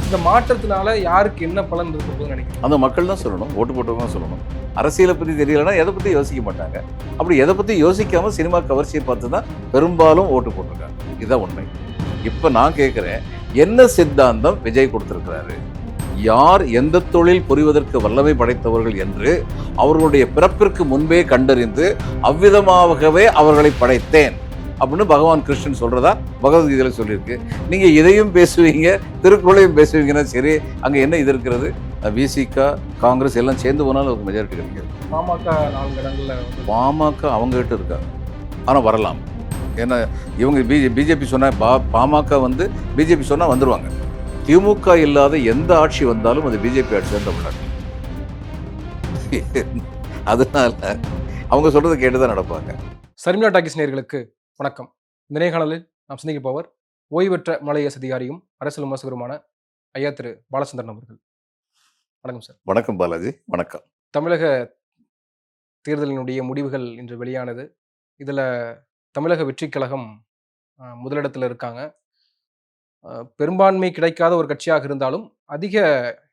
இந்த மாற்றத்தினால யாருக்கு என்ன பலன் இருக்க போகுதுன்னு நினைக்கிறீங்க? அந்த மக்கள் தான் சொல்லணும், ஓட்டு போட்டவங்க தான் சொல்லணும். அரசியலை பற்றி தெரியலைன்னா எதை பற்றி யோசிக்க மாட்டாங்க. அப்படி எதை பற்றி யோசிக்காம சினிமா கவர்ச்சியை பார்த்து தான் பெரும்பாலும் ஓட்டு போட்டிருக்காங்க. இதுதான் உண்மை. இப்போ நான் கேட்குறேன், என்ன சித்தாந்தம் விஜய் கொடுத்திருக்கிறாரு? யார் எந்த தொழில் புரிவதற்கு வல்லமை படைத்தவர்கள் என்று அவர்களுடைய பிறப்பிற்கு முன்பே கண்டறிந்து அவ்விதமாகவே அவர்களை படைத்தேன் அப்படின்னு பகவான் கிருஷ்ணன் சொல்றதா பகவத்கீதையில சொல்லியிருக்கு. நீங்க இதையும் பேசுவீங்க, திருக்குறளையும் பேசுவீங்கன்னா சரி, அங்க என்ன இது இருக்கிறது? விசிக, காங்கிரஸ் எல்லாம் சேர்ந்து போனாலும் ஒரு மெஜாரிட்டி கிடைக்காது. பாமக 4 இடங்கள்ல பாமக அவங்க கிட்ட இருக்காங்க, ஆனா வரலாம். ஏன்னா இவங்க பிஜேபி சொன்னா பாமக வந்து பிஜேபி சொன்னா வந்துருவாங்க. திமுக இல்லாத எந்த ஆட்சி வந்தாலும் அது பிஜேபி ஆட்சி தான் தமிழ்நாடு. அதனால அவங்க சொல்றதை கேட்டுதான் நடப்பாங்க. சர்மிளா டாக்கிஸ் நேயர்களுக்கு வணக்கம். இந்த நேர்காணலில் நாம் சந்திக்க போவர் ஓய்வு பெற்ற மலையஸ் அதிகாரியும் அரசியல் விமர்சகருமான ஐயா திரு பாலச்சந்திரன் அவர்கள். வணக்கம் சார். வணக்கம் பாலாஜி. வணக்கம். தமிழக தேர்தலினுடைய முடிவுகள் இன்று வெளியானது. இதுல தமிழக வெற்றி கழகம் முதலிடத்தில் இருக்காங்க. பெரும்பான்மை கிடைக்காத ஒரு கட்சியாக இருந்தாலும் அதிக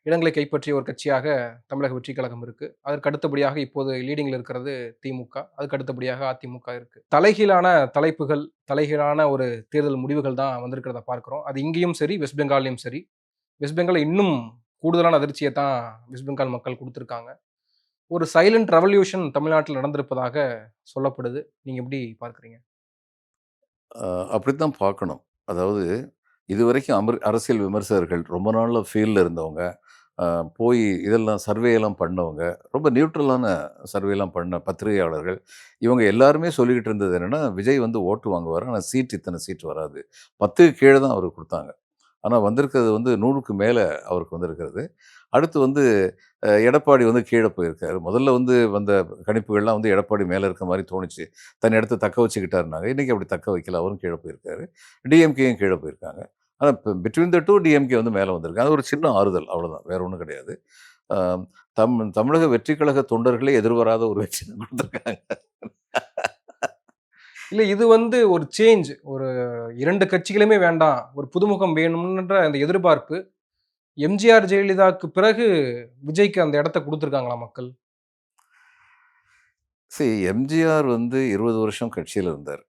இடங்களை கைப்பற்றிய ஒரு கட்சியாக தமிழக வெற்றி கழகம் இருக்கு. அதற்கு அடுத்தபடியாக இப்போது லீடிங்ல இருக்கிறது திமுக. அதுக்கு அடுத்தபடியாக அதிமுக இருக்கு. தலைகீழான தலைப்புகள், தலைகீழான ஒரு தேர்தல் முடிவுகள் தான் வந்திருக்கிறத பார்க்கிறோம். அது இங்கேயும் சரி, வெஸ்ட் பெங்கால்லையும் சரி. வெஸ்ட் பெங்கால் இன்னும் கூடுதலான அதிர்ச்சியை தான் வெஸ்ட் பெங்கால் மக்கள் கொடுத்துருக்காங்க. ஒரு சைலண்ட் ரெவல்யூஷன் தமிழ்நாட்டில் நடந்திருப்பதாக சொல்லப்படுது. நீங்க எப்படி பார்க்குறீங்க? அப்படித்தான் பார்க்கணும். அதாவது இதுவரைக்கும் அரசியல் விமர்சகர்கள் ரொம்ப நாளில் ஃபீல்டில் இருந்தவங்க, போய் இதெல்லாம் சர்வேயெல்லாம் பண்ணவங்க, ரொம்ப நியூட்ரலான சர்வேலாம் பண்ண பத்திரிகையாளர்கள், இவங்க எல்லாருமே சொல்லிக்கிட்டு இருந்தது என்னென்னா, விஜய் வந்து ஓட்டு வாங்குவார், ஆனால் இத்தனை சீட் வராது. 10க்கு கீழே தான் அவருக்கு கொடுத்தாங்க. ஆனால் வந்திருக்கிறது வந்து 100க்கு மேலே அவருக்கு வந்திருக்கிறது. அடுத்து வந்து எடப்பாடி வந்து கீழே போயிருக்காரு. முதல்ல வந்து வந்த கணிப்புகள்லாம் வந்து எடப்பாடி மேலே இருக்க மாதிரி தோணுச்சு. தன் இடத்த தக்க வச்சுக்கிட்டாருனாங்க. இன்றைக்கி அப்படி தக்க வைக்கல. அவரும் கீழே போயிருக்காரு. டிஎம்கேயும் கீழே போயிருக்காங்க. ஆனால் இப்போ பிட்வீன் த டூ டிஎம்கே வந்து மேலே வந்திருக்கு. அது ஒரு சின்ன ஆறுதல், அவ்வளோதான், வேற ஒன்றும் கிடையாது. தமிழக வெற்றி கழக தொண்டர்களே எதிர்பாராத ஒரு வெற்றி கொடுத்துருக்காங்க. இல்லை, இது வந்து ஒரு சேஞ்ச். ஒரு 2 கட்சிகளுமே வேண்டாம், ஒரு புதுமுகம் வேணும்ன்ற அந்த எதிர்பார்ப்பு எம்ஜிஆர் ஜெயலலிதாவுக்கு பிறகு விஜய்க்கு அந்த இடத்த கொடுத்துருக்காங்களா மக்கள்? சரி, எம்ஜிஆர் வந்து 20 வருஷம் கட்சியில் இருந்தார்.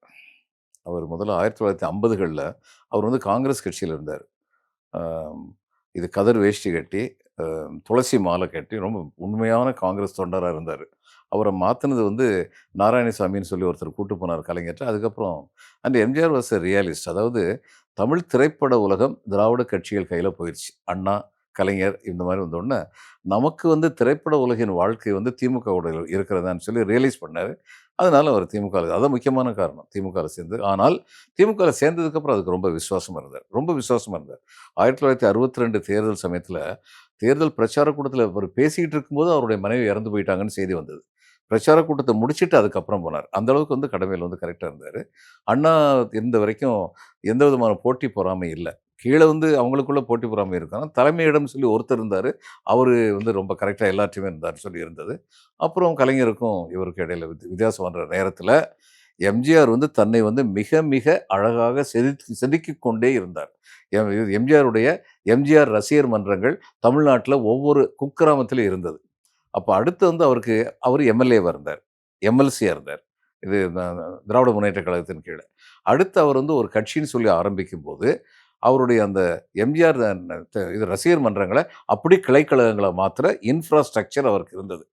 அவர் முதல்ல 1950களில் அவர் வந்து காங்கிரஸ் கட்சியில் இருந்தார். இது கதர் வேஷ்டி கட்டி, துளசி மாலை கட்டி, ரொம்ப உண்மையான காங்கிரஸ் தொண்டராக இருந்தார். அவரை மாற்றினது வந்து நாராயணசாமின்னு சொல்லி ஒருத்தர் கூட்டு போனார் கலைஞர்கிட்ட. அதுக்கப்புறம் எம்ஜிஆர் வாஸ் எ ரியாலிஸ்ட். அதாவது தமிழ் திரைப்பட உலகம் திராவிட கட்சிகள் கையில் போயிடுச்சு. அண்ணா, கலைஞர் இந்த மாதிரி வந்தோடனே நமக்கு வந்து திரைப்பட உலகின் வாழ்க்கை வந்து திமுகவோட இருக்கிறதான்னு சொல்லி ரியலைஸ் பண்ணார். அதனால அவர் திமுக, அதான் முக்கியமான காரணம், திமுகவில் சேர்ந்து. ஆனால் திமுகவில் சேர்ந்ததுக்கப்புறம் அதுக்கு ரொம்ப விசுவாசமாக இருந்தார், ரொம்ப விசுவாசமாக இருந்தார். 1962 தேர்தல் சமயத்தில் தேர்தல் பிரச்சார கூட்டத்தில் அவர் பேசிக்கிட்டு இருக்கும்போது அவருடைய மனைவி இறந்து போயிட்டாங்கன்னு செய்தி வந்தது. பிரச்சார கூட்டத்தை முடிச்சுட்டு அதுக்கப்புறம் போனார். அந்த அளவுக்கு வந்து கடமையில் வந்து கரெக்டாக இருந்தார். அண்ணா இருந்த வரைக்கும் எந்த விதமான போட்டி பொறாமை இல்லை. கீழே வந்து அவங்களுக்குள்ள போட்டி பொறாமை இருக்கும். தலைமையிடம் சொல்லி ஒருத்தர் இருந்தார். அவர் வந்து ரொம்ப கரெக்டாக எல்லாத்தையுமே இருந்தார் சொல்லி இருந்தது. அப்புறம் கலைஞருக்கும் இவருக்கு இடையில வித்தியாசம் வந்த நேரத்தில் எம்ஜிஆர் வந்து தன்னை வந்து மிக மிக அழகாக செதுக்கிக் கொண்டே இருந்தார். எம்ஜிஆருடைய எம்ஜிஆர் ரசிகர் மன்றங்கள் தமிழ்நாட்டில் ஒவ்வொரு குக்கிராமத்திலும் இருந்தது. அப்போ அடுத்து வந்து அவர் எம்எல்ஏவாக இருந்தார், எம்எல்சியாக இருந்தார். இது திராவிட முன்னேற்ற கழகத்தின் கீழே. அடுத்து அவர் வந்து ஒரு கட்சின்னு சொல்லி ஆரம்பிக்கும் போது அவருடைய அந்த எம்ஜிஆர் இது ரசிகர் மன்றங்களை அப்படி கிளைக்கழகங்களை மாத்திர இன்ஃப்ராஸ்ட்ரக்சர் அவருக்கு இருந்தது.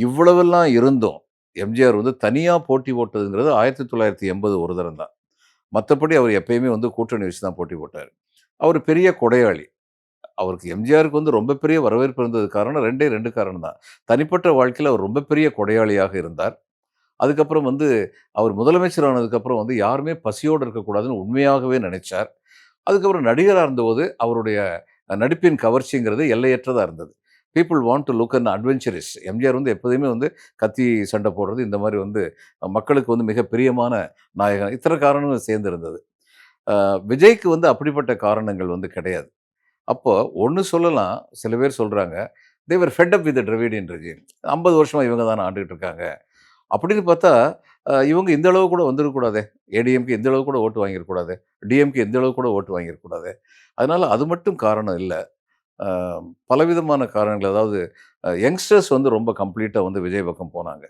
இவ்வளவெல்லாம் இருந்தும் எம்ஜிஆர் வந்து தனியாக போட்டி போட்டதுங்கிறது 1980 ஒரு தரம் தான். மற்றபடி அவர் எப்பயுமே வந்து கூட்டணி வச்சு தான் போட்டி போட்டார். அவர் பெரிய கொடையாளி. அவருக்கு எம்ஜிஆருக்கு வந்து ரொம்ப பெரிய வரவேற்பு இருந்தது காரணம் 2 காரணம் தான். தனிப்பட்ட வாழ்க்கையில் அவர் ரொம்ப பெரிய கொடையாளியாக இருந்தார். அதுக்கப்புறம் வந்து அவர் முதலமைச்சர் ஆனதுக்கப்புறம் வந்து யாருமே பசியோடு இருக்கக்கூடாதுன்னு உண்மையாகவே நினைச்சார். அதுக்கப்புறம் நடிகராக இருந்தபோது அவருடைய நடிப்பின் கவர்ச்சிங்கிறது எல்லையற்றதாக இருந்தது. People want to look and adventurous. MGR வந்து எப்போதுமே வந்து கத்தி சண்டை போடுறது, இந்த மாதிரி வந்து மக்களுக்கு வந்து மிக பிரியமான நாயகன், இத்தனை காரணங்கள் சேர்ந்து இருந்தது. விஜய்க்கு வந்து அப்படிப்பட்ட காரணங்கள் வந்து கிடையாது. அப்போ ஒன்று சொல்லலாம், சில பேர் சொல்கிறாங்க, they were fed up with Dravidian regime. 50 வருஷமாக இவங்க தானே ஆண்டுகிட்டு இருக்காங்க அப்படின்னு பார்த்தா, இவங்க இந்த அளவு கூட வந்துடக்கூடாதே, ஏடிஎம்கே இந்த அளவு கூட ஓட்டு வாங்கிடக்கூடாது, டிஎம்கே இந்த அளவு கூட ஓட்டு வாங்கிடக்கூடாது. அதனால் அது மட்டும் காரணம் இல்லை. பலவிதமான காரணங்கள். அதாவது யங்ஸ்டர்ஸ் வந்து ரொம்ப கம்ப்ளீட்டா வந்து விஜய் பக்கம் போனாங்க.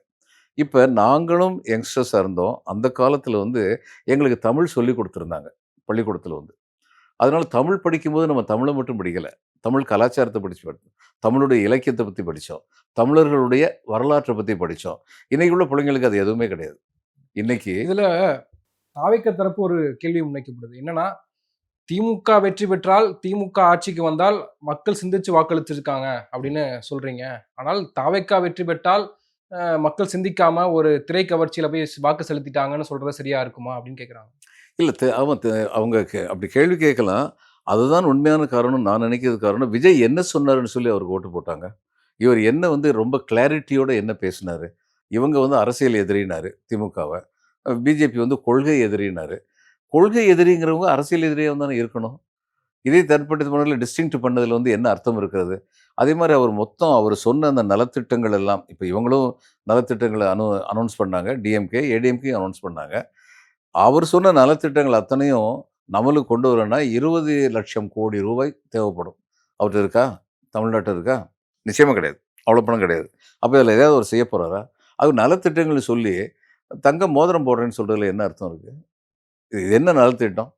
இப்ப நாங்களும் யங்ஸ்டர்ஸா இருந்தோம். அந்த காலத்துல வந்து எங்களுக்கு தமிழ் சொல்லிக் குடுத்துருந்தாங்க, பள்ளிக்கூடத்துல வந்து. அதனால தமிழ் படிக்கும்போது நம்ம தமிழ மட்டும் படிக்கல. தமிழ் கலாச்சாரத்த படிச்சோம். தமிழுடைய இலக்கியத்த பத்தி படிச்சோம். தமிழர்களுடைய வரலாற்ற பத்தி படிச்சோம். இன்னைக்கு உள்ள பிள்ளைங்களுக்கு அது எதுவுமே கிடையாது. இன்னைக்கு இதுல தாவேக்கா தரப்பு ஒரு கேள்வி முன்வைக்கப்படுது. என்னன்னா, திமுக வெற்றி பெற்றால், திமுக ஆட்சிக்கு வந்தால் மக்கள் சிந்திச்சு வாக்களிச்சிருக்காங்க அப்படின்னு சொல்றீங்க. ஆனால் தாவேக்கா வெற்றி பெற்றால், மக்கள் சிந்திக்காம ஒரு திரை கவர்ச்சியில போய் வாக்கு செலுத்திட்டாங்கன்னு சொல்றது சரியா இருக்குமா? அப்படின்னு கேட்குறாங்க. இல்ல ஆமா அவங்க அப்படி கேள்வி கேட்கலாம். அதுதான் உண்மையான காரணம் நான் நினைக்கிறது காரணம், விஜய் என்ன சொன்னாருன்னு சொல்லி அவருக்கு ஓட்டு போட்டாங்க. இவர் என்ன வந்து ரொம்ப கிளாரிட்டியோட என்ன பேசினாரு. இவங்க வந்து அரசியல் எதிரினாரு திமுகவ. பிஜேபி வந்து கொள்கை எதிரினாரு. கொள்கை எதிரிங்கிறவங்க அரசியல் எதிரியா தானே இருக்கணும். இதே தனிப்பட்ட முறையில டிஸ்டிங்க்ட் பண்ணதுல வந்து என்ன அர்த்தம் இருக்கிறது? அதே மாரி அவர் மொத்தம் அவர் சொன்ன அந்த நலத்திட்டங்கள் எல்லாம், இப்ப இவங்களும் நலத்திட்டங்கள அனவுன்ஸ் பண்ணாங்க. டிஎம்கே, ஏடிஎம்கேயும் அனவுன்ஸ் பண்ணாங்க. அவர் சொன்ன நலத்திட்டங்கள் அத்தனையும் நம்மளுக்கு கொண்டு வரணும்னா 20,00,000 கோடி ரூபாய் தேவைப்படும். அவர்ட்ட இருக்கா? தமிழ்நாட்டுல இருக்கா? நிச்சயமா கிடையாது. அவ்வளோ பணம் கிடையாது. அப்ப இதில ஏதாவது அவர் செய்ய போறாரா? அது நலத்திட்டங்கள்னு சொல்லி தங்க மோதிரம் போடுறேன்னு சொல்றதுல என்ன அர்த்தம் இருக்கு? இது என்ன நலத்திட்டம்?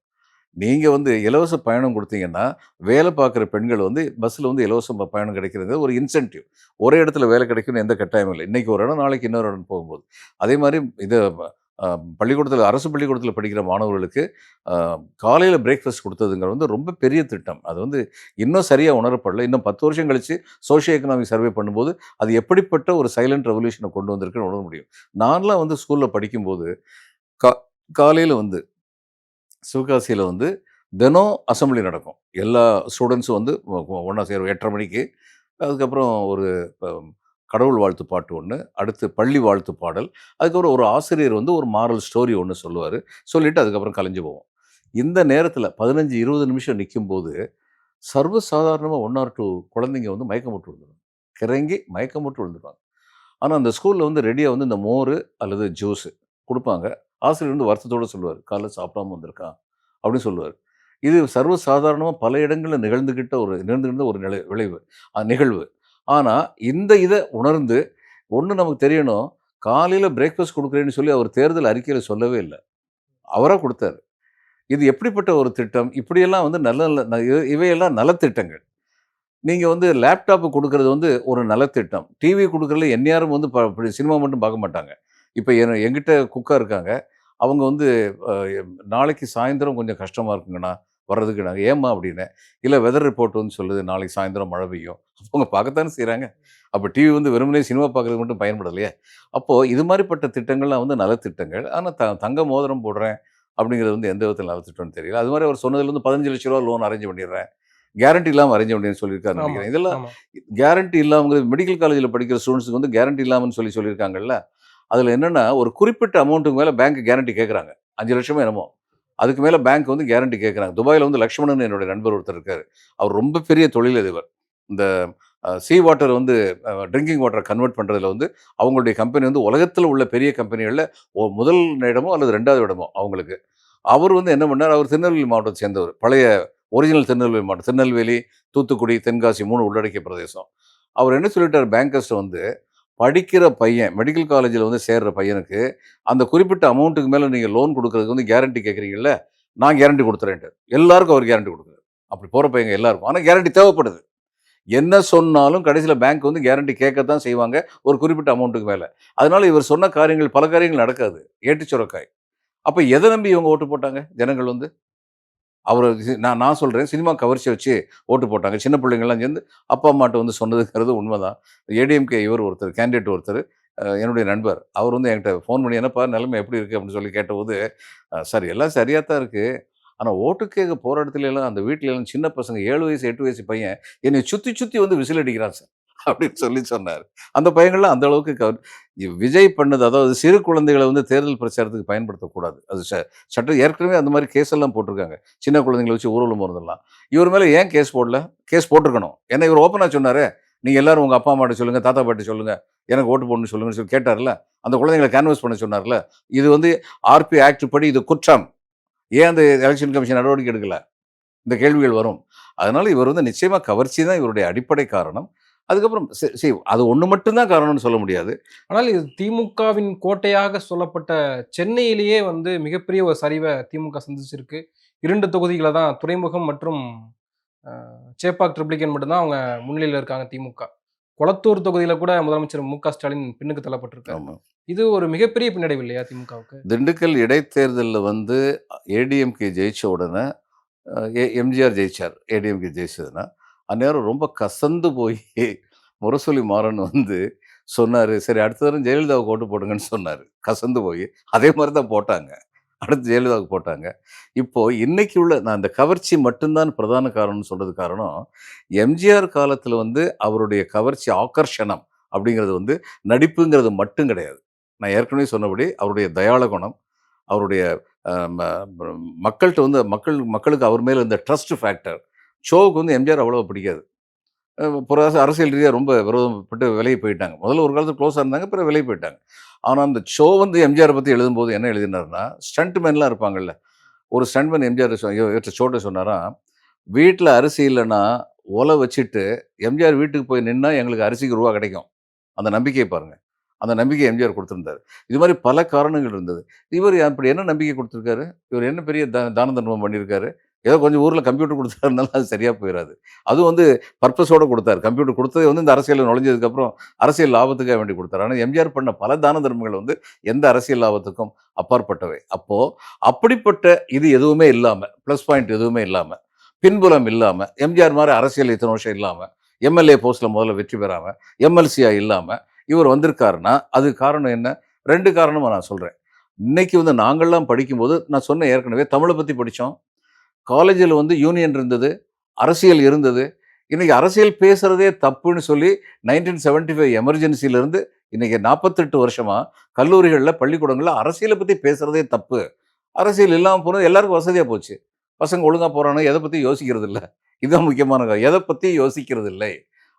நீங்க வந்து இலவச பயணம் குடுத்தீங்கன்னா, வேலை பார்க்குற பெண்கள் வந்து பஸ்ல வந்து இலவச பயணம் கிடைக்கிறது ஒரு இன்சென்டிவ். ஒரே இடத்துல வேலை கிடைக்கும்னு எந்த கட்டாயமும் இல்ல. இன்னைக்கு ஒரு இடம், நாளைக்கு இன்னொரு இடம் போகும்போது. அதே மாரி இது பள்ளிக்கூடத்தில அரசு பள்ளிக்கூடத்தில படிக்கிற மாணவர்களுக்கு அ காலையில பிரேக்ஃபாஸ்ட் குடுத்ததுங்கிறது வந்து ரொம்ப பெரிய திட்டம். அது வந்து இன்னும் சரியா உணரப்படல. இன்னும் 10 வருஷம் கழிச்சு சோசியோ எக்கனாமிக் சர்வே பண்ணும்போது, அது எப்படிப்பட்ட ஒரு சைலன்ட் ரெவல்யூஷன கொண்டு வந்திருக்குன்னு உணர முடியும். நான்லாம் வந்து ஸ்கூல்ல படிக்கும்போது, கா காலையில வந்து சிவகாசியில வந்து தினம் அசெம்பிளி நடக்கும். எல்லா ஸ்டூடண்ட்ஸும் வந்து ஒண்ணா சேருவோம் 8:30 மணிக்கு. அதுக்கப்புறம் ஒரு ப கடவுள் வாழ்த்து பாட்டு ஒண்ணு, அடுத்து பள்ளி வாழ்த்து பாடல். அதுக்கப்புறம் ஒரு ஆசிரியர் வந்து ஒரு மாரல் ஸ்டோரி ஒண்ணு சொல்லுவாரு. சொல்லிட்டு அதுக்கப்புறம் கலைஞ்சு போவோம். இந்த நேரத்தில 15, 20 நிமிஷம் நிக்கும்போது, சர்வசாதாரணமா 1 ஆர் 2 குழந்தைங்க வந்து மயக்கம் போட்டு விழுந்துரும். கிறங்கி மயக்கம் போட்டு விழுந்துருவாங்க. ஆனா, அந்த ஸ்கூல்ல வந்து ரெடியா வந்து இந்த மோரு அல்லது ஜூஸ் குடுப்பாங்க. ஆசிரியர் வந்து வருத்தத்தோட சொல்லுவாரு. "காலைல சாப்பிடாம வந்திருக்கான்." அப்படின்னு சொல்லுவாரு. இது சர்வசாதாரணமா பல இடங்கள்ல நிகழ்ந்துகிட்ட ஒரு விளைவு நிகழ்வு. ஆனா, இந்த இத உணர்ந்து, ஒண்ணு நமக்கு தெரியணும், காலையில பிரேக்ஃபாஸ்ட் குடுக்குறேன்னு சொல்லி அவர் தேர்தல் அறிக்கையில சொல்லவே இல்ல. அவரா குடுத்தாரு. இது எப்படிப்பட்ட ஒரு திட்டம்? இப்படியெல்லாம் வந்து நல்ல நல்ல இவையெல்லாம் நலத்திட்டங்கள். நீங்க வந்து லேப்டாப் குடுக்குறது வந்து ஒரு நலத்திட்டம். டிவி குடுக்குறதுல எந்நேரம் வந்து இப்படி சினிமா மட்டும் பார்க்க மாட்டாங்க. இப்ப என்கிட்ட குக்கா இருக்காங்க. அவங்க வந்து அ நாளைக்கு சாயந்தரம் கொஞ்சம் கஷ்டமா இருக்குங்கண்ணா, வர்றதுக்கு நாங்க ஏம்மா அப்படின்னேன். இல்ல வெதர் ரிப்போர்ட் வந்து சொல்லுது நாளைக்கு சாயந்தரம் மழை பெய்யும். அவங்க பார்க்கத்தானே செய்றாங்க. அப்ப டிவி வந்து வெறுமனே சினிமா பார்க்கறதுக்கு மட்டும் பயன்படலையே. அப்போ இது மாரிப்பட்ட திட்டங்கள்லாம் வந்து நலத்திட்டங்கள். ஆனா தங்க மோதிரம் போடுறேன் அப்படிங்கிறது வந்து எந்த விதத்தில நலத்திட்டம்னு தெரியல. அது மாரி அவர் சொன்னதுல வந்து ரூ. 15,00,000 லோன் அரேஞ்ச் பண்ணிடுறேன். கேரண்டி இல்லாம அரேஞ்ச் பண்ணிடுறேன்னு சொல்லியிருக்காருன்னு ஆமா, நெனைக்கிறேன். இதெல்லாம் ஆமா. கேரண்டி இல்லாம மெடிக்கல் காலேஜ்ல படிக்கிற ஸ்டூடண்ட்ஸ்க்கு வந்து கேரண்டி இல்லாமன்னு சொல்லியிருக்காங்கல்ல. அதுல என்னன்னா, ஒரு குறிப்பிட்ட அமௌண்ட்டுக்கு மேல பேங்க் கேரண்டி கேட்கறாங்க. 5,00,000மோ என்னமோ. அதுக்கு மேல பேங்க் வந்து கேரண்டி கேட்கறாங்க. துபாய்ல வந்து லக்ஷ்மணன் என்னுடைய நண்பர் ஒருத்தர் இருக்காரு. அவர் ரொம்ப பெரிய தொழிலதிபர். இந்த சீ வாட்டர் வந்து ட்ரிங்கிங் வாட்டர கன்வெர்ட் பண்றதுல வந்து அவங்களுடைய கம்பெனி வந்து உலகத்துல உள்ள பெரிய கம்பெனிகள்ல முதல் இடமோ அல்லது 2வது இடமோ அவங்களுக்கு. அவர் வந்து என்ன பண்ணாரு, அவர் திருநெல்வேலி மாவட்டத்த சேர்ந்தவர். பழைய ஒரிஜினல் திருநெல்வேலி மாவட்டம். திருநெல்வேலி, தூத்துக்குடி, தென்காசி 3 உள்ளடக்கிய பிரதேசம். அவர் என்ன சொல்லிட்டாரு பேங்கர்ஸ்ட்ட வந்து படிக்கிற பையன், மெடிக்கல் காலேஜ்ல வந்து சேர்ற பையனுக்கு, அந்த குறிப்பிட்ட அமௌண்ட்டுக்கு மேல நீங்க லோன் குடுக்குறதுக்கு வந்து கேரண்டி கேட்கிறீங்கல்ல, நான் கேரண்டி குடுத்துறேன்ட்டாரு. எல்லாருக்கும் அவர் கேரண்டி குடுக்குறாரு. அப்படி போற பையங்க எல்லாருக்கும். ஆனா கேரண்டி தேவைப்படுது. என்ன சொன்னாலும் கடைசியில பேங்க் வந்து கேரண்டி கேட்கத்தான் செய்வாங்க, ஒரு குறிப்பிட்ட அமௌண்ட்டுக்கு மேல. அதனால இவர் சொன்ன காரியங்கள் பல காரியங்கள் நடக்காது. ஏட்டுச் சுரைக்காய். அப்ப எத நம்பி இவங்க ஓட்டு போட்டாங்க? ஜனங்கள் வந்து? அவர நான் நான் சொல்றேன். சினிமா கவர்ச்சிய வச்சு ஓட்டு போட்டாங்க. சின்ன பிள்ளைங்கலாம் சேர்ந்து அப்பா, அம்மாட்ட வந்து சொன்னதுங்கிறது உண்மதான். ஏடிஎம்கே இவர் ஒருத்தர் கேண்டிடேட் ஒருத்தர் என்னுடைய நண்பர். அவர் வந்து என்கிட்ட ஃபோன் பண்ணி, "என்னப்பா நிலைமை எப்படி இருக்கு?" அப்படின்னு சொல்லி கேட்டபோது, சார் எல்லாம் சரியா தான் இருக்கு. ஆனா ஓட்டு கேட்க போற இடத்துலலாம் அந்த வீட்லலாம் சின்ன பசங்க 7 வயசு, 8 வயசு பையன் என்னைய சுத்தி சுத்தி வந்து விசில் அடிக்கிறான் சார்." அப்படின்னு சொல்லி சொன்னாரு. அந்த பையங்கள்லாம் அந்த அளவுக்கு விஜய் பண்ணது அதாவது சிறு குழந்தைகள வந்து தேர்தல் பிரச்சாரத்துக்கு பயன்படுத்தக்கூடாது. அது சட்டம் ஏற்கனவே அந்த மாரி கேஸ் எல்லாம் போட்டுருக்காங்க. சின்ன குழந்தைங்கள வச்சு ஊர்வலம் போறதெல்லாம். இவர் மேல ஏன் கேஸ் போடல? கேஸ் போட்டுருக்கணும். ஏன்னா இவர் ஓப்பனா சொன்னாரே, "நீங்க எல்லாரும் உங்க அப்பா, அம்மாட்ட சொல்லுங்க, தாத்தா, பாட்டி சொல்லுங்க. எனக்கு ஓட்டு போடணும்னு சொல்லுங்கன்னு" சொல்லி கேட்டார்ல. அந்த குழந்தைங்கள கேன்வாஸ் பண்ண சொன்னார்ல. இது வந்து ஆர்பி ஆக்ட் படி இது குற்றம். ஏன் அந்த எலக்ஷன் கமிஷன் நடவடிக்கை எடுக்கல? இந்த கேள்விகள் வரும். அதனால இவர் வந்து நிச்சயமா கவர்ச்சி தான் இவருடைய அடிப்படை காரணம். அதுக்கப்புறம் அது ஒண்ணு மட்டும் தான் காரணம்னு சொல்ல முடியாது. ஆனால் இது திமுகவின் கோட்டையாக சொல்லப்பட்ட சென்னையிலேயே வந்து மிகப்பெரிய ஒரு சரிவை திமுக சந்திச்சிருக்கு. 2 தொகுதிகள தான் துறைமுகம் மற்றும் அ சேப்பாக் ட்ரிப்ளிகேன் மட்டும் தான் அவங்க முன்னிலையில இருக்காங்க திமுக. கொளத்தூர் தொகுதியில கூட முதலமைச்சர் மு.க. ஸ்டாலின் பின்னுக்கு தள்ளப்பட்டிருக்காரு. ஆமா. இது ஒரு மிகப்பெரிய பின்னடைவு இல்லையா திமுகவுக்கு? திண்டுக்கல் இடைத்தேர்தல்ல வந்து ஏடிஎம்கே ஜெயிச்ச உடனே எம்ஜிஆர் ஜெயிச்சார். ஏடிஎம்கே ஜெயிச்சதுன்னா, அந்நேரம் ரொம்ப கசந்து போய் முரசொலி மாறன் வந்து சொன்னாரு, "சரி அடுத்த தடவ ஜெயலலிதாவுக்கு ஓட்டு போடுங்கன்னு" சொன்னாரு. கசந்து போய். அதே மாரி தான் போட்டாங்க. அடுத்து ஜெயலலிதாவுக்கு போட்டாங்க. இப்போ இன்னைக்கு உள்ள நான் இந்த கவர்ச்சி மட்டும் தான் பிரதான காரணம்னு சொல்றதுக்கு காரணம், எம்ஜிஆர் காலத்துல வந்து அவருடைய கவர்ச்சி ஆகர்ஷணம் அப்படிங்கிறது வந்து நடிப்புங்கிறது மட்டும் கிடையாது. நான் ஏற்கனவே சொன்னபடி அவருடைய தயாள குணம், அவருடைய அ ம மக்கள்ட்ட வந்து மக்களுக்கு அவர் மேல இருந்த ட்ரஸ்ட் ஃபேக்டர். ஷோவுக்கு வந்து எம்ஜிஆர் அவ்வளவா பிடிக்காது. அரசியல் ரீதியா ரொம்ப விரோதப்பட்டு விலகி போயிட்டாங்க. முதல்ல ஒரு காலத்துல க்ளோஸா இருந்தாங்க. பிறகு விலகி போயிட்டாங்க. ஆனா, அந்த ஷோ வந்து எம்ஜிஆர பத்தி எழுதும்போது என்ன எழுதினாருன்னா, ஸ்டண்ட் மேன்லாம் இருப்பாங்கல்ல. ஒரு ஸ்டண்ட் மேன் எம்ஜிஆர் இவர்ட்ட ஷோட்ட சொன்னாராம், "வீட்ல அரிசி இல்லன்னா, ஒல வச்சுட்டு எம்ஜிஆர் வீட்டுக்கு போய் நின்னா எங்களுக்கு அரிசிக்கு ரூவா கிடைக்கும்." அந்த நம்பிக்கைய பாருங்க. அந்த நம்பிக்கைய எம்ஜிஆர் குடுத்திருந்தாரு. இது மாரி பல காரணங்கள் இருந்தது. இவரு அப்படி என்ன நம்பிக்கை குடுத்திருக்காரு? இவரு என்ன பெரிய தான தர்மம் பண்ணியிருக்காரு? ஏதோ கொஞ்சம் ஊர்ல கம்ப்யூட்டர் குடுத்தாருனால அது சரியா போயிறாது. அதுவும் வந்து பர்ப்பஸோட குடுத்தாரு. கம்ப்யூட்டர் குடுத்தது வந்து இந்த அரசியல்ல நுழைஞ்சதுக்கப்புறம் அரசியல் லாபத்துக்காக வேண்டி குடுத்தாரு. ஆனா எம்ஜிஆர் பண்ண பல தான தர்மங்கள் வந்து எந்த அரசியல் லாபத்துக்கும் அப்பாற்பட்டவை. அப்போ அப்படிப்பட்ட இது எதுவுமே இல்லாம, பிளஸ் பாயிண்ட் எதுவுமே இல்லாம, பின்புலம் இல்லாம, எம்ஜிஆர் மாரி அரசியல் இத்தன வருஷம் இல்லாம, எம்எல்ஏ போஸ்ட்ல முதல்ல வெற்றி பெறாம, எம்எல்சியா இல்லாம இவர் வந்திருக்காருன்னா, அதுக்கு காரணம் என்ன? 2 காரணமா நான் சொல்றேன். இன்னைக்கு வந்து நாங்கள்லாம் படிக்கும்போது நான் சொன்னேன் ஏற்கனவே தமிழ பத்தி படிச்சோம். காலேஜில வந்து யூனியன் இருந்தது. அரசியல் இருந்தது. இன்னைக்கு அரசியல் பேசுறதே தப்புன்னு சொல்லி 1975 எமர்ஜென்சில இருந்து இன்னைக்கு 48 வருஷமா கல்லூரிகள்ல, பள்ளிக்கூடங்கள்ல அரசியல பத்தி பேசுறதே தப்பு. அரசியல் இல்லாம போனது எல்லாருக்கும் வசதியா போச்சு. பசங்க ஒழுங்கா போறானுங்க. எத பத்தியும் யோசிக்கிறது இல்ல. இதுதான் முக்கியமான எத பத்தியும் யோசிக்கிறது இல்லை.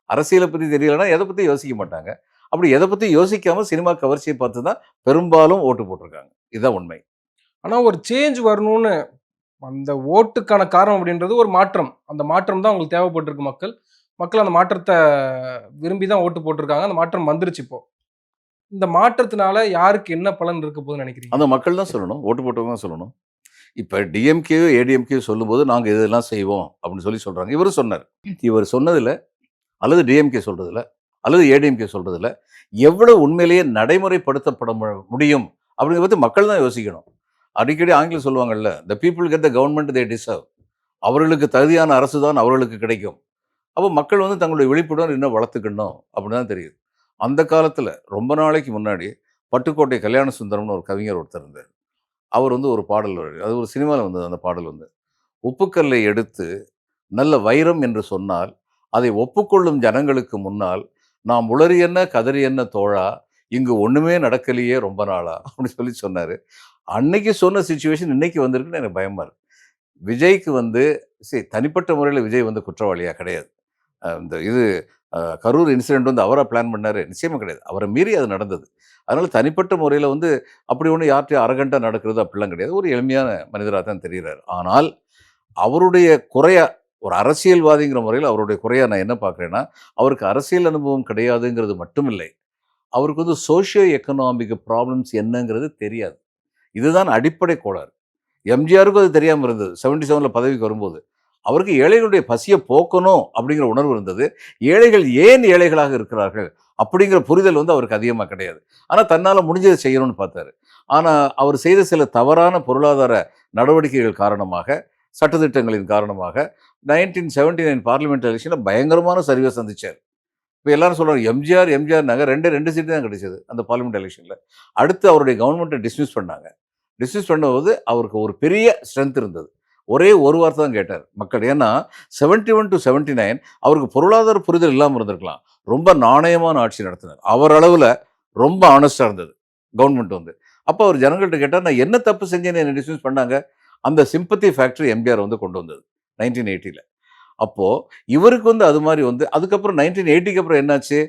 அரசியல பத்தி தெரியலன்னா எத பத்தியும் யோசிக்க மாட்டாங்க. அப்படி எத பத்தியும் யோசிக்காம சினிமா கவர்ச்சிய பார்த்து தான் பெரும்பாலும் ஓட்டு போட்டுருக்காங்க. இதுதான் உண்மை. ஆனா ஒரு சேஞ்ச் வரணும்னு அந்த ஓட்டுக்கான காரணம் அப்படின்றது ஒரு மாற்றம். அந்த மாற்றம் தான் அவங்களுக்கு தேவைப்பட்டிருக்கு மக்கள். மக்கள் அந்த மாற்றத்த விரும்பி தான் ஓட்டு போட்டுருக்காங்க. அந்த மாற்றம் வந்துருச்சு இப்போ. இந்த மாற்றத்தினால யாருக்கு என்ன பலன் இருக்க போதுன்னு நினைக்கிறீங்க? அந்த மக்கள் தான் சொல்லணும். ஓட்டு போட்டவங்க தான் சொல்லணும். இப்ப டிஎம்கேயோ, ஏடிஎம்கேயோ சொல்லும்போது, நாங்க இதெல்லாம் செய்வோம் அப்படின்னு சொல்லி சொல்றாங்க. இவரும் சொன்னாரு. இவர் சொன்னதுல, அல்லது டிஎம்கே சொல்றதுல, அல்லது ஏடிஎம்கே சொல்றதுல, எவ்வளவு உண்மையிலேயே நடைமுறைப்படுத்தப்பட முடியும் அப்படிங்கிறத பத்தி மக்கள் தான் யோசிக்கணும். அடிக்கடி ஆங்கிலம் சொல்லுவாங்கல்ல, "the people get the government they deserve." அவர்களுக்கு தகுதியான அரசு தான் அவர்களுக்கு கிடைக்கும். அப்போ மக்கள் வந்து தங்களுடைய விழிப்புணர்வு இன்னும் வளர்த்துக்கணும் அப்படின்னு தான் தெரியுது. அந்த காலத்துல ரொம்ப நாளைக்கு முன்னாடி பட்டுக்கோட்டை கல்யாண சுந்தரம்னு ஒரு கவிஞர் ஒருத்தர் இருந்தார். அவர் வந்து ஒரு பாடல் அது ஒரு சினிமால வந்தது அந்த பாடல் வந்து. "உப்புக்கல்லை எடுத்து நல்ல வைரம் என்று சொன்னால், அதை ஒப்புக்கொள்ளும் ஜனங்களுக்கு முன்னால், நாம் உளறி என்ன கதறி என்ன தோழா, இங்கு ஒண்ணுமே நடக்கலையே ரொம்ப நாளா" அப்படின்னு சொல்லி சொன்னாரு. அன்னைக்கு சொன்ன சிச்சுவேஷன் இன்னைக்கு வந்திருக்குன்னு எனக்கு பயமா இருக்கு. விஜய்க்கு வந்து தனிப்பட்ட முறையில விஜய் வந்து குற்றவாளியா கிடையாது. இந்த இது கரூர் இன்சிடென்ட் வந்து அவரா பிளான் பண்ணாரு? நிச்சயமா கிடையாது. அவர மீறி அது நடந்தது. அதனால தனிப்பட்ட முறையில வந்து அப்படி ஒண்ணும் யார்ட்டயும் அரகன்ட்டா நடக்கிறது அப்படிலாம் கிடையாது. ஒரு எளிமையான மனிதரா தான் தெரியிறாரு. ஆனால் அவருடைய குறையா ஒரு அரசியல்வாதிங்கிற முறையில அவருடைய குறையா நான் என்ன பார்க்கிறேன்னா, அவருக்கு அரசியல் அனுபவம் கிடையாதுங்கிறது மட்டும் இல்லை. அவருக்கு வந்து சோசியோ எக்கனாமிக் ப்ராப்ளம்ஸ் என்னங்கிறது தெரியாது. இதுதான் அடிப்படை கோளாறு. எம்ஜிஆருக்கும் அது தெரியாம இருந்தது. 77ல பதவிக்கு வரும்போது. அவருக்கு ஏழைகளுடைய பசிய போக்கணும் அப்படிங்கிற உணர்வு இருந்தது. ஏழைகள் ஏன் ஏழைகளாக இருக்கிறார்கள்? அப்படிங்கிற புரிதல் வந்து அவருக்கு அதிகமா கிடையாது. ஆனா தன்னால முடிஞ்சத செய்யணும்னு பார்த்தாரு. ஆனா அவர் செய்த சில தவறான பொருளாதார நடவடிக்கைகள் காரணமாக, சட்டதிட்டங்களின் காரணமாக 1979 பார்லிமென்ட் எலக்ஷன்ல பயங்கரமான சரிவ சந்திச்சாரு. இப்ப எல்லாரும் சொல்றாங்க எம்ஜிஆர்னாங்க 2 சீட்டு தான் கிடைச்சது அந்த பார்லிமென்ட் எலக்ஷன்ல. அடுத்து அவருடைய கவர்ன்மென்ட்ட டிஸ்மிஸ் பண்ணாங்க. டிஸ்மிஸ் பண்ணும்போது அவருக்கு ஒரு பெரிய ஸ்ட்ரென்த் இருந்தது. ஒரே ஒரு வார்த்தை தான் கேட்டார் மக்கள். ஏன்னா 71-79 அவருக்கு பொருளாதார புரிதல் இல்லாம இருந்திருக்கலாம். ரொம்ப நாணயமான ஆட்சி நடத்தினார். அவர் அளவுல ரொம்ப ஹானஸ்ட்டா இருந்தது கவர்ன்மென்ட் வந்து. அப்ப அவர் ஜனங்கள்ட்ட கேட்டார், "நான் என்ன தப்பு செஞ்சேன்னு என்ன டிஸ்மிஸ் பண்ணாங்க?" அந்த சிம்பத்தி ஃபேக்டர் எம்ஜிஆர் வந்து கொண்டு வந்தது 1980ல. அப்போ இவருக்கு வந்து அது மாரி வந்து அதுக்கப்புறம் 1980க்கு அப்புறம் என்னாச்சு?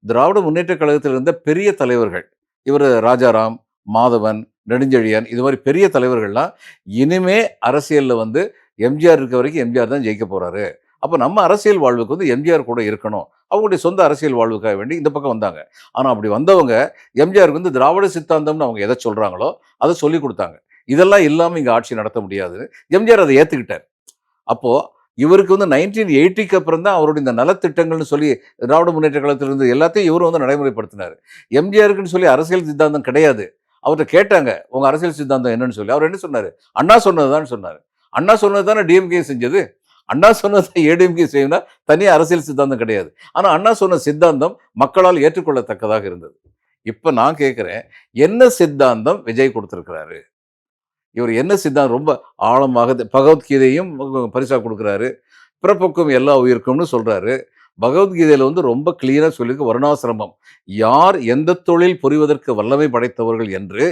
திராவிட முன்னேற்றக் கழகத்தில் இருந்த பெரிய தலைவர்கள். இவரு ராஜாராம், மாதவன், நெடுஞ்செழியன் இது மாரி பெரிய தலைவர்கள்லாம், இனிமே அரசியல்ல வந்து எம்ஜிஆர் இருக்க வரைக்கும் எம்ஜிஆர் தான் ஜெயிக்க போறாரு. அப்போ நம்ம அரசியல் வாழ்வுக்கு வந்து எம்ஜிஆர் கூட இருக்கணும், அவங்களுடைய சொந்த அரசியல் வாழ்வுக்காக வேண்டி இந்த பக்கம் வந்தாங்க. ஆனால் அப்படி வந்தவங்க எம்ஜிஆருக்கு வந்து திராவிட சித்தாந்தம்னு அவங்க எதை சொல்கிறாங்களோ அதை சொல்லி கொடுத்தாங்க. இதெல்லாம் இல்லாமல் இங்கே ஆட்சி நடத்த முடியாதுன்னு எம்ஜிஆர் அதை ஏற்றுக்கிட்டார். அப்போது இவருக்கு வந்து 1980க்கு அப்புறம் தான் அவருடைய இந்த நலத்திட்டங்கள்னு சொல்லி திராவிட முன்னேற்ற கழகத்திலிருந்து எல்லாத்தையும் இவரும் வந்து நடைமுறைப்படுத்தினார். எம்ஜிஆருக்குன்னு சொல்லி அரசியல் சித்தாந்தம் கிடையாது. அவர்கிட்ட கேட்டாங்க, உங்கள் அரசியல் சித்தாந்தம் என்னன்னு சொல்லி. அவர் என்ன சொன்னார்? அண்ணா சொன்னது தான் சொன்னார். அண்ணா சொன்னது தானே டிஎம்கே செஞ்சது. அண்ணா சொன்னது தான் ஏடிஎம்கே செய்யணும்னா தனியாக அரசியல் சித்தாந்தம் கிடையாது. ஆனால் அண்ணா சொன்ன சித்தாந்தம் மக்களால் ஏற்றுக்கொள்ளத்தக்கதாக இருந்தது. இப்போ நான் கேட்குறேன், என்ன சித்தாந்தம் விஜய் கொடுத்துருக்கிறாரு? இவர் என்ன சித்தாந்தம் ரொம்ப ஆழமாக பகவத்கீதையும் பரிசா கொடுக்குறாரு. பிறப்புக்கும் எல்லா உயிருக்கும்னு சொல்றாரு. பகவத்கீதையில வந்து ரொம்ப கிளியராக சொல்லியிருக்கு, வர்ணாசிரமம். யார் எந்த தொழில் புரிவதற்கு வல்லமை படைத்தவர்கள் என்று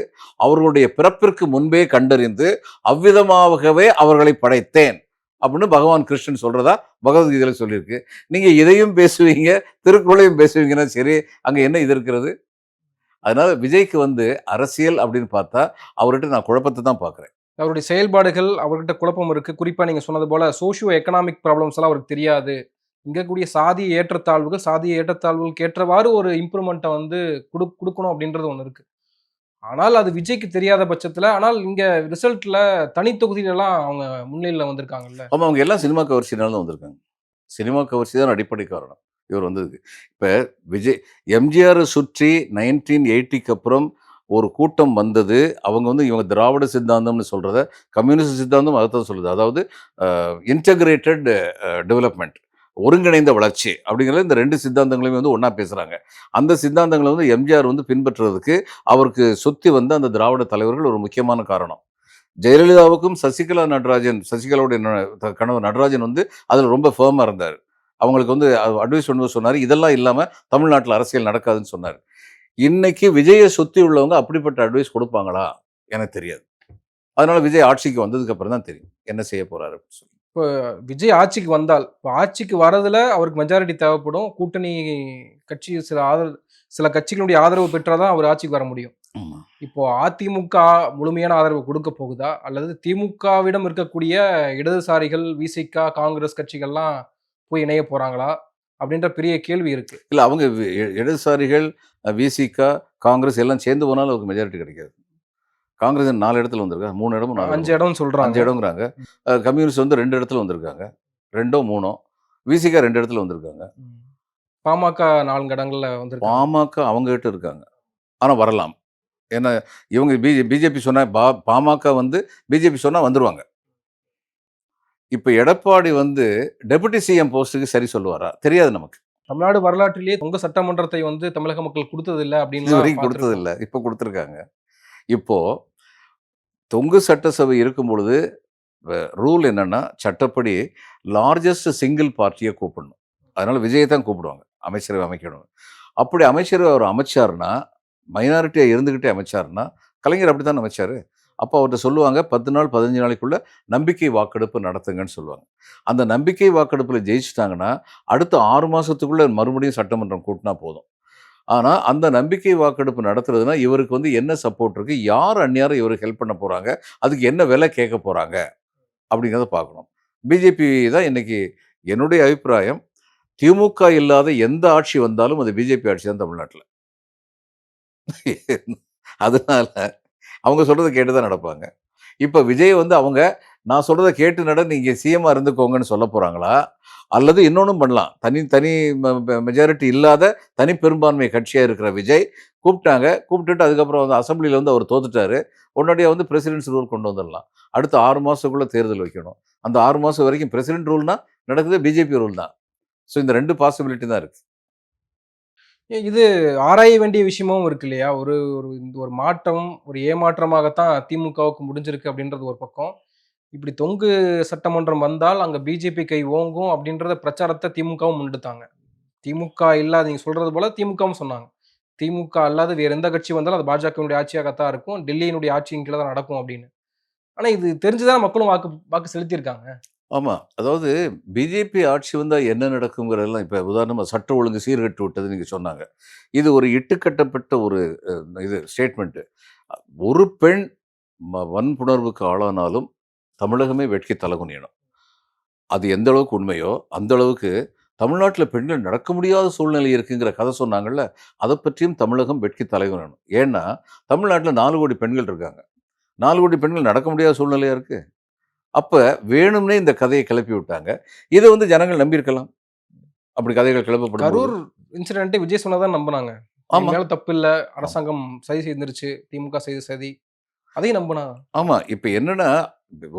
அவர்களுடைய பிறப்பிற்கு முன்பே கண்டறிந்து அவ்விதமாகவே அவர்களை படைத்தேன் அப்படின்னு பகவான் கிருஷ்ணன் சொல்றதா பகவத்கீதையில சொல்லியிருக்கு. நீங்க இதையும் பேசுவீங்க, திருக்குறளையும் பேசுவீங்கன்னா சரி, அங்க என்ன இது இருக்கிறது? அதனால விஜய்க்கு வந்து அரசியல் அப்படின்னு பார்த்தா அவர்கிட்ட நான் குழப்பத்தை தான் பார்க்குறேன். அவருடைய செயல்பாடுகள் அவர்கிட்ட குழப்பம் இருக்கு. குறிப்பா நீங்க சொன்னது போல சோஷியோ எக்கனாமிக் ப்ராப்ளம்ஸ் எல்லாம் அவருக்கு தெரியாது. இங்க கூடிய சாதிய ஏற்றத்தாழ்வுகள், சாதிய ஏற்றத்தாழ்வுகளுக்கு ஏற்றவாறு ஒரு இம்ப்ரூவ்மெண்ட்ட வந்து குடுக்கணும் அப்படின்றது ஒண்ணு இருக்கு. ஆனால் அது விஜய்க்கு தெரியாத பட்சத்துல, ஆனால் இங்க ரிசல்ட்ல தனி தொகுதியிலலாம் அவங்க முன்னிலையில வந்திருக்காங்கல்ல. ஆமா, அவங்க எல்லாம் சினிமா கவர்ச்சினால தான் வந்திருக்காங்க. சினிமா கவர்ச்சி தான் அடிப்படை காரணம் இவர் வந்ததுக்கு. இப்ப விஜய் எம்ஜிஆரை சுற்றி 1980க்கு அப்புறம் ஒரு கூட்டம் வந்தது. அவங்க வந்து இவங்க திராவிட சித்தாந்தம்னு சொல்றத கம்யூனிஸ்ட் சித்தாந்தம் அதைத்தான் சொல்லுது. அதாவது இன்டகிரேட்டட் டெவலப்மெண்ட், ஒருங்கிணைந்த வளர்ச்சி அப்படிங்கிறது இந்த 2 சித்தாந்தங்களையும் வந்து ஒண்ணா பேசுறாங்க. அந்த சித்தாந்தங்களை வந்து எம்ஜிஆர் வந்து பின்பற்றுறதுக்கு அவருக்கு சுத்தி வந்த அந்த திராவிட தலைவர்கள் ஒரு முக்கியமான காரணம். ஜெயலலிதாவுக்கும் சசிகலாவுடைய கணவர் நடராஜன் வந்து அதில் ரொம்ப ஃபேமாக இருந்தார். அவங்களுக்கு வந்து அட்வைஸ் பண்ணும்போது சொன்னார், இதெல்லாம் இல்லாமல் தமிழ்நாட்டில் அரசியல் நடக்காதுன்னு சொன்னார். இன்னைக்கு விஜயை சுற்றி உள்ளவங்க அப்படிப்பட்ட அட்வைஸ் கொடுப்பாங்களா? எனக்கு தெரியாது. அதனால விஜய் ஆட்சிக்கு வந்ததுக்கு அப்புறம் தான் தெரியும் என்ன செய்ய போறாரு அப்படின்னு சொல்லி. இப்ப விஜய் ஆட்சிக்கு வந்தால், இப்ப ஆட்சிக்கு வரதுல அவருக்கு மெஜாரிட்டி தேவைப்படும். கூட்டணி கட்சி சில கட்சிகளுடைய ஆதரவு பெற்றா தான் அவர் ஆட்சிக்கு வர முடியும். ஆமா. இப்போ அதிமுக முழுமையான ஆதரவு கொடுக்க போகுதா? அல்லது திமுகவிடம் இருக்கக்கூடிய இடதுசாரிகள், விசிக, காங்கிரஸ் கட்சிகள்லாம் போய் இணைய போறாங்களா? அப்படின்ற பெரிய கேள்வி இருக்கு. இல்ல அவங்க இடதுசாரிகள், விசிக, காங்கிரஸ் எல்லாம் சேர்ந்து போனாலும் அவருக்கு மெஜாரிட்டி கிடைக்காது. காங்கிரஸ் 4 இடத்துல வந்திருக்கா, 3 இடமும் 4 5 இடமும் இடம்னு 5 சொல்றாங்க. இடம்ங்கிறாங்க. கம்யூனிஸ்ட் வந்து 2 இடத்துல வந்திருக்காங்க. 2ஓ 3ஓ. விசிக 2 இடத்துல வந்திருக்காங்க. ம். பாமக 4 இடங்கள்ல வந்திருக்காங்க. பாமக அவங்க கிட்ட இருக்காங்க. ஆனா வரலாம். ஏன்னா இவங்க பிஜேபி சொன்னா பாமக வந்து பிஜேபி சொன்னா வந்துருவாங்க. இப்ப எடப்பாடி வந்து டெபுட்டி சிஎம் போஸ்ட்டுக்கு சரி சொல்லுவாரா? தெரியாது நமக்கு. தமிழ்நாடு வரலாற்றிலேயே உங்க சட்டமன்றத்தை வந்து தமிழக மக்கள் குடுத்ததில்ல அப்படின்னு இதுவரைக்கும் குடுத்ததில்ல. இப்ப குடுத்துருக்காங்க. இப்போ தொங்கு சட்டசபை இருக்கும் பொழுது ரூல் என்னன்னா, சட்டப்படி லார்ஜஸ்ட் சிங்கிள் பார்ட்டிய கூப்பிடணும். அதனால விஜய தான் கூப்பிடுவாங்க. அமைச்சரவை அமைக்கணும். அப்படி அமைச்சரவை அவர் அமைச்சாருன்னா, மைனாரிட்டியா இருந்துகிட்டே அமைச்சாருன்னா, கலைஞர் அப்படித்தானே அமைச்சாரு. அப்போ அவர்ட்ட சொல்லுவாங்க, 10 நாள் 15 நாளைக்குள்ள நம்பிக்கை வாக்கெடுப்பு நடத்துங்கன்னு சொல்லுவாங்க. அந்த நம்பிக்கை வாக்கெடுப்புல ஜெயிச்சுட்டாங்கன்னா, அடுத்த 6 மாசத்துக்குள்ள மறுபடியும் சட்டமன்றம் கூட்டினா போதும். ஆனா, அந்த நம்பிக்கை வாக்கெடுப்பு நடத்துறதுன்னா, இவருக்கு வந்து என்ன சப்போர்ட் இருக்கு? யார் அந்நியாரம் இவருக்கு ஹெல்ப் பண்ண போறாங்க? அதுக்கு என்ன விலை கேட்க போறாங்க? அப்படிங்கிறத பார்க்கணும். பிஜேபி தான் இன்னைக்கு என்னுடைய அபிப்பிராயம், திமுக இல்லாத எந்த ஆட்சி வந்தாலும் அது பிஜேபி ஆட்சி தான் தமிழ்நாட்டுல. அதனால அவங்க சொல்றத கேட்டு தான் நடப்பாங்க. இப்ப விஜய் வந்து அவங்க நான் சொல்றத கேட்டு நட, நீங்க சிஎம்மா இருந்துக்கோங்கன்னு சொல்லப் போறாங்களா? அல்லது இன்னொன்னும் பண்ணலாம். தனி தனி மெஜாரிட்டி இல்லாத தனி பெரும்பான்மை கட்சியா இருக்கிற விஜய் கூப்பிட்டாங்க. கூப்பிட்டுட்டு அதுக்கப்புறம் வந்து அசெம்பிளில வந்து அவர் தோத்துட்டாரு. உடனடியா வந்து பிரசிடென்ட்ஸ் ரூல் கொண்டு வந்துடலாம். அடுத்த 6 மாசத்துக்குள்ள தேர்தல் வைக்கணும். அந்த 6 மாசம் வரைக்கும் பிரசிடென்ட் ரூல்னா நடக்குது பிஜேபி ரூல் தான். ஸோ இந்த 2 பாசிபிலிட்டி தான் இருக்கு. இது ஆராய வேண்டிய விஷயமும் இருக்கு இல்லையா? ஒரு ஒரு இந்த ஒரு மாற்றம், ஒரு ஏமாற்றமாகத்தான் திமுகவுக்கு முடிஞ்சிருக்கு அப்படின்றது ஒரு பக்கம். இப்படி தொங்கு சட்டமன்றம் வந்தால் அங்க பிஜேபி கை ஓங்கும் அப்படின்றத பிரச்சாரத்த திமுகவும் முன்னெடுத்தாங்க. திமுக இல்லாத நீங்க சொல்றது போல திமுகவும் சொன்னாங்க. திமுக அல்லாத வேற எந்த கட்சி வந்தாலும் அது பாஜகவினுடைய ஆட்சியாகத்தான் இருக்கும். டெல்லியினுடைய ஆட்சியின் கீழ தான் நடக்கும் அப்படின்னு. ஆனா இது தெரிஞ்சு தான மக்களும் வாக்கு வாக்கு செலுத்தியிருக்காங்க. ஆமா. அதாவது பிஜேபி ஆட்சி வந்தா என்ன நடக்குங்கிறதெல்லாம் இப்ப உதாரணமா சட்டம் ஒழுங்கு சீர்கெட்டு விட்டது நீங்க சொன்னாங்க. இது ஒரு இட்டுக்கட்டப்பட்ட ஒரு இது ஸ்டேட்மெண்ட். ஒரு பெண் வன்புணர்வுக்கு ஆளானாலும் தமிழகமே வெட்கி தலகுனியணும். அது எந்த அளவுக்கு உண்மையோ, அந்த அளவுக்கு தமிழ்நாட்டுல பெண்கள் நடக்க முடியாத சூழ்நிலை இருக்குங்கிற கதை சொன்னாங்கல்ல, அத பற்றியும் தமிழகம் வெட்கி தலைகுனியணும். ஏன்னா, தமிழ்நாட்டுல 4,00,00,000 பெண்கள் இருக்காங்க. 4,00,00,000 பெண்கள் நடக்க முடியாத சூழ்நிலையா இருக்கு. அப்ப வேணும்னே இந்த கதைய கிளப்பி விட்டாங்க. இத வந்து ஜனங்கள் நம்பியிருக்கலாம். அப்படி கதைகள் கிளப்பப்படும்போது. கரூர் இன்சிடென்ட்டே விஜய் சொன்னா தான் நம்புனாங்க. என் ஆமா, மேல தப்பு இல்ல. ஆமா, அரசாங்கம் சதி செய்திருச்சு. திமுக செய்த சதி. அதையும் நம்புனா. ஆமா. இப்ப என்னன்னா,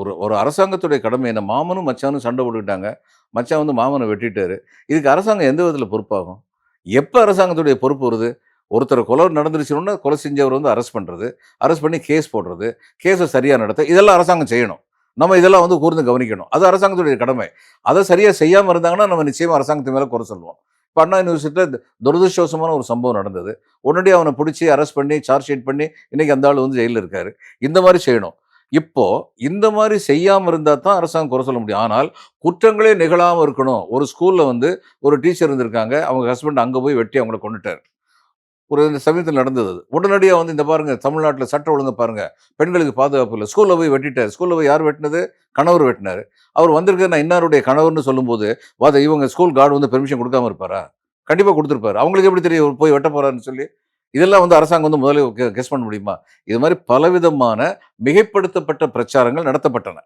ஒரு ஒரு அரசாங்கத்துடைய கடமை என்ன? மாமனும், மச்சானும் சண்டை போட்டுக்கிட்டாங்க. மச்சான் வந்து மாமன வெட்டிட்டாரு. இதுக்கு அரசாங்கம் எந்த விதத்தில பொறுப்பாகும்? எப்ப அரசாங்கத்துடைய பொறுப்பு வருது? ஒருத்தர கொலை நடந்துருச்சுன்னா, கொலை செஞ்சவர வந்து அரெஸ்ட் பண்றது. அரெஸ்ட் பண்ணி கேஸ் போடுறது. கேஸ சரியா நடத்த இதெல்லாம் அரசாங்கம் செய்யணும். நம்ம இதெல்லாம் வந்து கூர்ந்து கவனிக்கணும். அது அரசாங்கத்துடைய கடமை. அத சரியா செய்யாம இருந்தாங்கன்னா, நம்ம நிச்சயமா அரசாங்கத்து மேல குறை சொல்லுவோம். இப்ப அண்ணா யூனிவர்சிட்டில துரதிர்ஷ்டவசமான ஒரு சம்பவம் நடந்தது. உடனடியா அவன புடிச்சு அரெஸ்ட் பண்ணி, சார்ஜ் ஷீட் பண்ணி, இன்னைக்கு அந்த ஆளு வந்து ஜெயில்ல இருக்காரு. இந்த மாரி செய்யணும். இப்போ இந்த மாரி செய்யாம இருந்தா தான் அரசாங்கம் குறை சொல்ல முடியும். ஆனால் குற்றங்களே நிகழாம இருக்கணும். ஒரு ஸ்கூல்ல வந்து ஒரு டீச்சர் இருந்திருக்காங்க. அவங்க ஹஸ்பண்ட் அங்க போய் வெட்டி அவங்கள கொன்னுட்டாரு. ஒரு இந்த சமயத்துல நடந்தது அது. உடனடியா வந்து இந்த பாருங்க தமிழ்நாட்டுல சட்டம் ஒழுங்க பாருங்க. பெண்களுக்கு பாதுகாப்பு இல்ல. ஸ்கூல்ல போய் வெட்டிட்டாரு. ஸ்கூல்ல போய் யார் வெட்டினது? கணவர் வெட்டினாரு. அவர் வந்திருக்காரு நான் இன்னாருடைய கணவர்ன்னு சொல்லும்போது, இவங்க ஸ்கூல் கார்டு வந்து பெர்மிஷன் குடுக்காம இருப்பாரா? கண்டிப்பா குடுத்திருப்பாரு. அவங்களுக்கு எப்படி தெரியும் இவர் போய் வெட்ட போறாருன்னு சொல்லி? இதெல்லாம் வந்து அரசாங்கம் வந்து முதல்ல கெஸ் பண்ண முடியுமா? இது மாரி பலவிதமான மிகைப்படுத்தப்பட்ட பிரச்சாரங்கள் நடத்தப்பட்டன.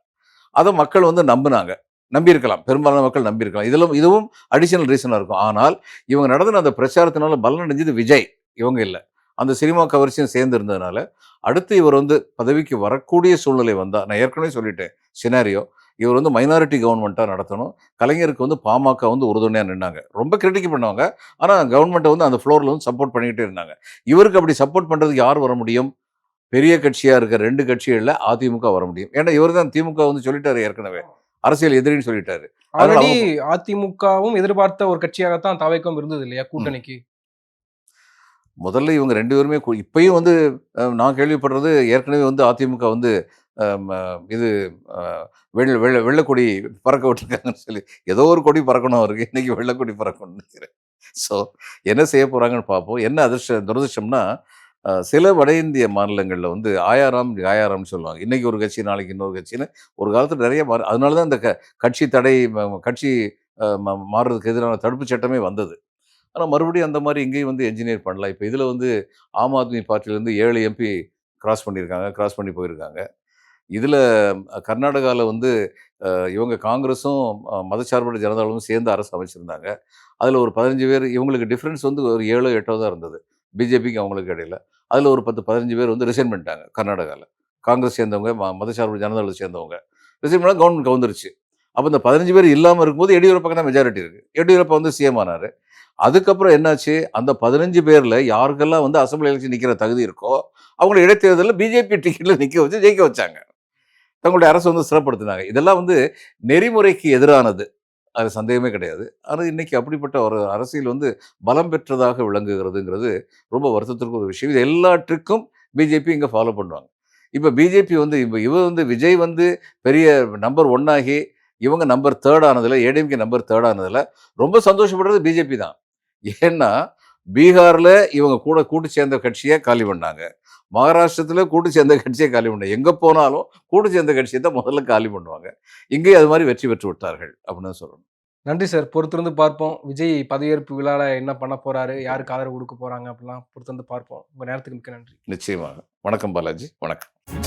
அத மக்கள் வந்து நம்புனாங்க. நம்பியிருக்கலாம். பெரும்பாலான மக்கள் நம்பியிருக்கலாம். இதுவும் அடிஷனல் ரீசனா இருக்கும். ஆனால் இவங்க நடத்தின அந்த பிரச்சாரத்தினால பலனடைஞ்சது விஜய். இவங்க இல்ல. அந்த சினிமா கவர்ச்சியும் சேர்ந்து இருந்ததுனால, அடுத்து இவர் வந்து பதவிக்கு வரக்கூடிய சூழ்நிலை வந்தா, நான் ஏற்கனவே சொல்லிட்டேன் சினாரியோ. இவர் வந்து மைனாரிட்டி கவர்ன்மெண்ட்டா நடத்தணும். கலைஞருக்கு வந்து பாமக வந்து உறுதுணையா நின்னாங்க. ரொம்ப கிரிட்டிக் பண்ணுவாங்க. ஆனா கவர்ன்மெண்ட்ட வந்து அந்த ஃப்ளோர்ல வந்து சப்போர்ட் பண்ணிக்கிட்டே இருந்தாங்க. இவருக்கு அப்படி சப்போர்ட் பண்றதுக்கு யார் வர முடியும்? பெரிய கட்சியா இருக்க 2 கட்சிகள்ல அதிமுக வர முடியும். ஏன்னா இவர் தான் திமுக வந்து சொல்லிட்டாரு ஏற்கனவே. அரசியல் எதிரின்னு சொல்லிட்டாரு. அதனால ஆல்ரெடி அவங்க அதிமுகவும் எதிர்பார்த்த ஒரு கட்சியாகத்தான் தாவேக்கும் இருந்தது இல்லையா? ம். கூட்டணிக்கு. முதல்ல இவங்க 2 பேருமே இப்பயும் வந்து நான் கேள்விப்படுறது ஏற்கனவே வந்து அதிமுக வந்து ம இது அ வெள்ள கொடி பறக்க விட்டுருக்காங்கன்னு சொல்லி, ஏதோ ஒரு கொடி பறக்கணும் அவருக்கு. இன்னைக்கு வெள்ள கொடி பறக்கணும்னு நினைக்கிறேன். ஸோ என்ன செய்ய போறாங்கன்னு பார்ப்போம். என்ன துரதிர்ஷ்டம்னா, சில வட இந்திய மாநிலங்கள்ல வந்து ஆயாராம், காயாராம்னு சொல்லுவாங்க. இன்னைக்கு ஒரு கட்சி, நாளைக்கு இன்னொரு கட்சின்னு ஒரு காலத்துல நெறைய அதனால தான் இந்த கட்சி தடை கட்சி மாறுறதுக்கு எதிரான தடுப்பு சட்டமே வந்தது. ஆனா மறுபடியும் அந்த மாரி இங்கேயும் வந்து என்ஜினியர் பண்ணலாம். இப்ப இதுல வந்து ஆம் ஆத்மி பார்ட்டிலேருந்து 7 எம்பி கிராஸ் பண்ணியிருக்காங்க. கிராஸ் பண்ணி போயிருக்காங்க. இதுல கர்நாடகால வந்து இவங்க காங்கிரஸும், மதச்சார்பற்ற ஜனதாதளமும் சேர்ந்து அரசு அமைச்சிருந்தாங்க. அதுல ஒரு 15 பேர் இவங்களுக்கு டிஃபரன்ஸ் வந்து ஒரு 7ஓ, 8ஓ தான் இருந்தது. பிஜேபிக்கு அவங்களுக்கு இடையில. அதுல ஒரு 10, 15 பேர் வந்து ரிசைன் பண்ணிட்டாங்க கர்நாடகால. காங்கிரஸ் சேர்ந்தவங்க, மதச்சார்பற்ற ஜனதாதளத்த சேர்ந்தவங்க. ரிசைன் பண்ணா கவர்மெண்ட் கவுந்துருச்சு. அப்ப இந்த 15 பேர் இல்லாம இருக்கும்போது எடியூரப்பாக்கு தான் மெஜாரிட்டி இருக்கு. எடியூரப்பா வந்து சிஎம் ஆனாரு. அதுக்கப்புறம் என்னாச்சு, அந்த 15 பேர்ல யாருக்கெல்லாம் வந்து அசெம்பிளி எலக்ஷன் நிக்கிற தகுதி இருக்கோ, அவங்கள இடைத்தேர்தல்ல பிஜேபி டிக்கெட்ல நிக்க வச்சு ஜெயிக்க வச்சாங்க. தங்களுடைய அரச வந்து சிறப்படுத்தினாங்க. இதெல்லாம் வந்து நெறிமுறைக்கு எதிரானது. அதுல சந்தேகமே கிடையாது. ஆனா இன்னைக்கு அப்படிப்பட்ட ஒரு அரசியல் வந்து பலம் பெற்றதாக விளங்குகிறதுங்கிறது ரொம்ப வருத்தத்திற்கு ஒரு விஷயம். இது எல்லாற்றுக்கும் பிஜேபி இங்க ஃபாலோ பண்ணுவாங்க. இப்ப பிஜேபி வந்து இவர் வந்து விஜய் வந்து பெரிய நம்பர் 1 ஆகி, இவங்க நம்பர் 3 ஆனதுல, ஏடிஎம்கே நம்பர் 3 ஆனதுல ரொம்ப சந்தோஷப்படுறது பிஜேபி தான். ஏன்னா, பீகார்ல இவங்க கூட கூட்டு சேர்ந்த கட்சிய காலி பண்ணாங்க. மகாராஷ்டிரத்தில கூட்டு சேர்ந்த கட்சிய காலி பண்ணாங்க. எங்க போனாலும் கூட்டு சேர்ந்த கட்சிய தான் முதல்ல காலி பண்ணுவாங்க. இங்கேயும் அது மாரி வெற்றி பெற்று விட்டார்கள் அப்படின்னு தான் சொல்லணும். நன்றி சார். பொறுத்திருந்து பார்ப்போம். விஜய் பதவியேற்பு விழால என்ன பண்ண போறாரு? யாருக்கு ஆதரவு குடுக்க போறாங்க? அப்படிலாம் பொறுத்திருந்து பார்ப்போம். உங்க நேரத்துக்கு மிக்க நன்றி. நிச்சயமாக. வணக்கம் பாலாஜி. வணக்கம்.